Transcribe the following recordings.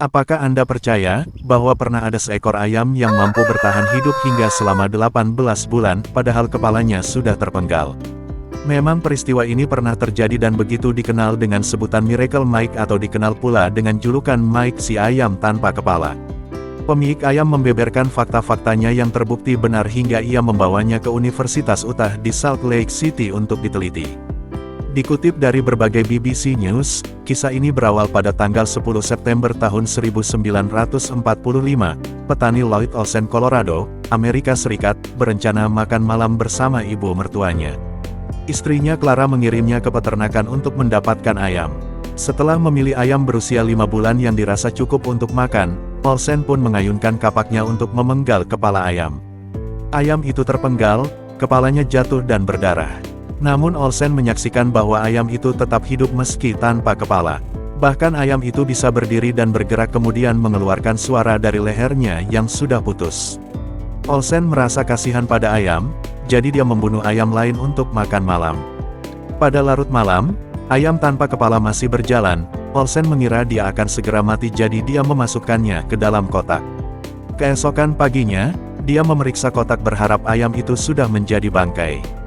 Apakah Anda percaya bahwa pernah ada seekor ayam yang mampu bertahan hidup hingga selama 18 bulan, padahal kepalanya sudah terpenggal? Memang peristiwa ini pernah terjadi dan begitu dikenal dengan sebutan Miracle Mike atau dikenal pula dengan julukan Mike si ayam tanpa kepala. Pemilik ayam membeberkan fakta-faktanya yang terbukti benar hingga ia membawanya ke Universitas Utah di Salt Lake City untuk diteliti. Dikutip dari berbagai BBC News, kisah ini berawal pada tanggal 10 September tahun 1945, petani Lloyd Olsen Colorado, Amerika Serikat, berencana makan malam bersama ibu mertuanya. Istrinya Clara mengirimnya ke peternakan untuk mendapatkan ayam. Setelah memilih ayam berusia 5 bulan yang dirasa cukup untuk makan, Olsen pun mengayunkan kapaknya untuk memenggal kepala ayam. Ayam itu terpenggal, kepalanya jatuh dan berdarah. Namun Olsen menyaksikan bahwa ayam itu tetap hidup meski tanpa kepala. Bahkan ayam itu bisa berdiri dan bergerak kemudian mengeluarkan suara dari lehernya yang sudah putus. Olsen merasa kasihan pada ayam, jadi dia membunuh ayam lain untuk makan malam. Pada larut malam, ayam tanpa kepala masih berjalan. Olsen mengira dia akan segera mati jadi dia memasukkannya ke dalam kotak. Keesokan paginya, dia memeriksa kotak berharap ayam itu sudah menjadi bangkai.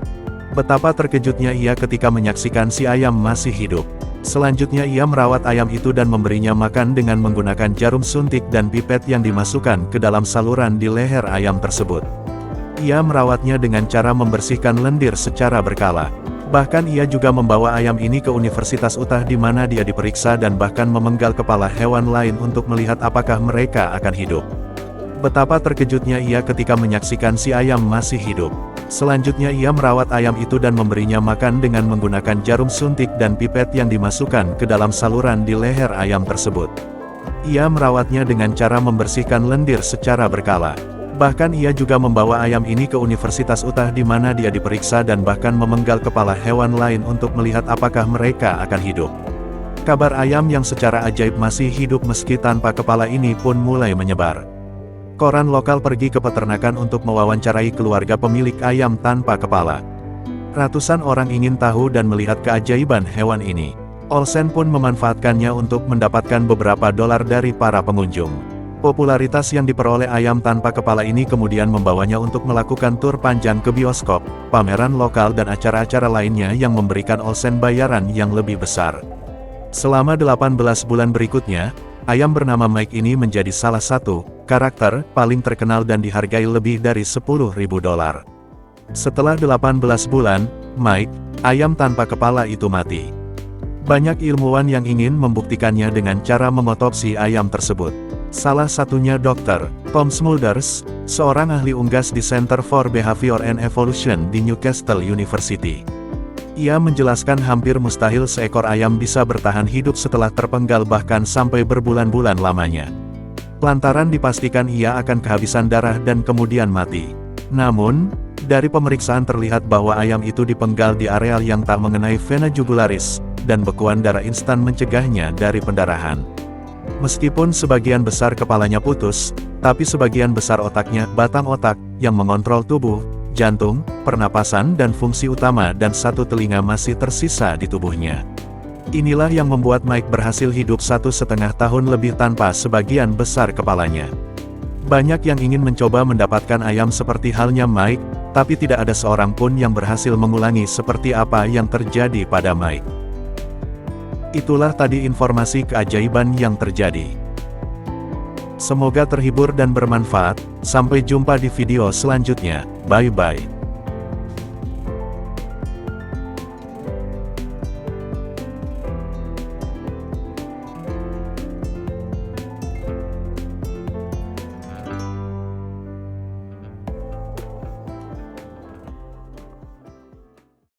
Betapa terkejutnya ia ketika menyaksikan si ayam masih hidup. Selanjutnya ia merawat ayam itu dan memberinya makan dengan menggunakan jarum suntik dan pipet yang dimasukkan ke dalam saluran di leher ayam tersebut. Ia merawatnya dengan cara membersihkan lendir secara berkala. Bahkan ia juga membawa ayam ini ke Universitas Utah di mana dia diperiksa dan bahkan memenggal kepala hewan lain untuk melihat apakah mereka akan hidup. Betapa terkejutnya ia ketika menyaksikan si ayam masih hidup. Selanjutnya ia merawat ayam itu dan memberinya makan dengan menggunakan jarum suntik dan pipet yang dimasukkan ke dalam saluran di leher ayam tersebut. Ia merawatnya dengan cara membersihkan lendir secara berkala. Bahkan ia juga membawa ayam ini ke Universitas Utah di mana dia diperiksa dan bahkan memenggal kepala hewan lain untuk melihat apakah mereka akan hidup. Kabar ayam yang secara ajaib masih hidup meski tanpa kepala ini pun mulai menyebar. Koran lokal pergi ke peternakan untuk mewawancarai keluarga pemilik ayam tanpa kepala. Ratusan orang ingin tahu dan melihat keajaiban hewan ini. Olsen pun memanfaatkannya untuk mendapatkan beberapa dolar dari para pengunjung. Popularitas yang diperoleh ayam tanpa kepala ini kemudian membawanya untuk melakukan tur panjang ke bioskop, pameran lokal dan acara-acara lainnya yang memberikan Olsen bayaran yang lebih besar. Selama 18 bulan berikutnya, ayam bernama Mike ini menjadi salah satu karakter paling terkenal dan dihargai lebih dari $10.000. Setelah 18 bulan, Mike, ayam tanpa kepala itu mati. Banyak ilmuwan yang ingin membuktikannya dengan cara memotopsi ayam tersebut. Salah satunya Dr. Tom Smulders, seorang ahli unggas di Center for Behavior and Evolution di Newcastle University. Ia menjelaskan hampir mustahil seekor ayam bisa bertahan hidup setelah terpenggal bahkan sampai berbulan-bulan lamanya. Lantaran dipastikan ia akan kehabisan darah dan kemudian mati. Namun, dari pemeriksaan terlihat bahwa ayam itu dipenggal di areal yang tak mengenai vena jugularis, dan bekuan darah instan mencegahnya dari pendarahan. Meskipun sebagian besar kepalanya putus, tapi sebagian besar otaknya, batang otak, yang mengontrol tubuh, jantung, pernapasan dan fungsi utama dan satu telinga masih tersisa di tubuhnya. Inilah yang membuat Mike berhasil hidup 1,5 tahun lebih tanpa sebagian besar kepalanya. Banyak yang ingin mencoba mendapatkan ayam seperti halnya Mike, tapi tidak ada seorang pun yang berhasil mengulangi seperti apa yang terjadi pada Mike. Itulah tadi informasi keajaiban yang terjadi. Semoga terhibur dan bermanfaat. Sampai jumpa di video selanjutnya. Bye-bye.